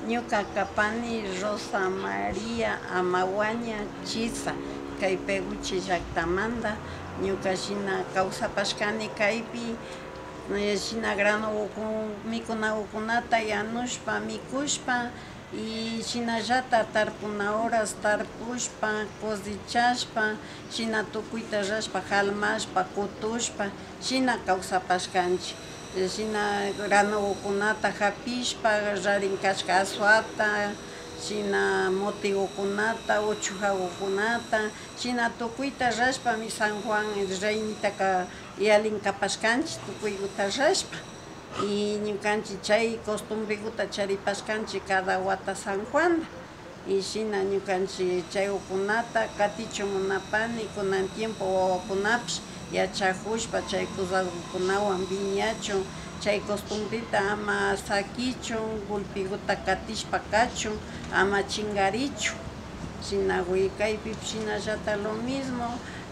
Ñuka kapani Rosa María Amawaña Chisa kay Peguchi llaqtamanta ñuka shina kawsapashkani kaypi shina grano mikuna ukunata yanushpa mikushpa y shinallata tarpuna horas tarpushpa cosechashpa shina tukuyta rashpa halmashpa kutushpa shina kawsapashkanchik shina grano ukunata hapishpa rarinkashka aswata shina mote ukunata uchuqa ukunata shina tukuyta rashpami San Juan raynitaka yalinkapashkanchik tukuyta rashpa y ñukanchik chay costumbrekuta charipashkanchik cada wata San Juan y shina ñukanchik chay ukunata katichun munapani kunan tiempo wawakunapish yachakushpa chay kusawkunawan viñachun chay costumbrita ama sakichun golpekuta katishpa kachun ama chingarichun shina kaypipish shinallata lo mismo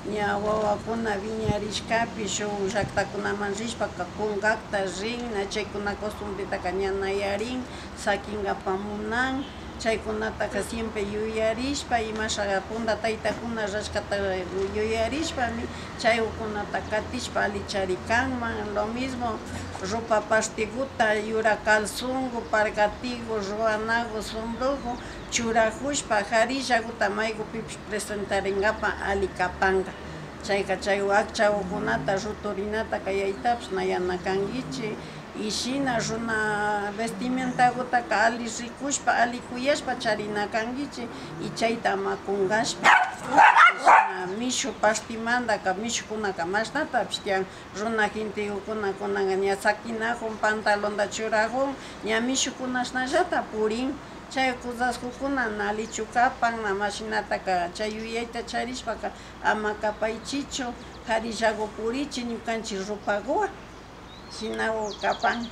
ña wawakuna viñarishkapi shuk llaqtakunaman rishpaka kunkakta rin chaykuna costumbretaka ña nayarin sakinkapamunan chaykunataka siempre yuyarishpa imasha punta taytakuna rashkata yuyarishpami chay ukunata katishpa alicharikanman lo mismo ropa pastiguta yura calzonku pargatiku ruanaku sombroku churakushpa harillakuta maykupipish presentarinkapak alikapanka chayka chay wakcha ukunata ruturinata kayaytapish nayanakankichik y shina runa vestimentakunataka ali rikushpa ali kuyashpa charinakankichik y chayta ama kunkashpa mishu pastimantaka mishukunaka mashnatapish tiyan runa gentekuna kunan ña sakinakun pantalonta churakun ña mishukunashnallata purin chay kusaskukuna na alichu kapan na mashinataka chay yuyayta charishpaka ama kapaychichu harillaku purichik ñukanchik rupakuwan shina kapan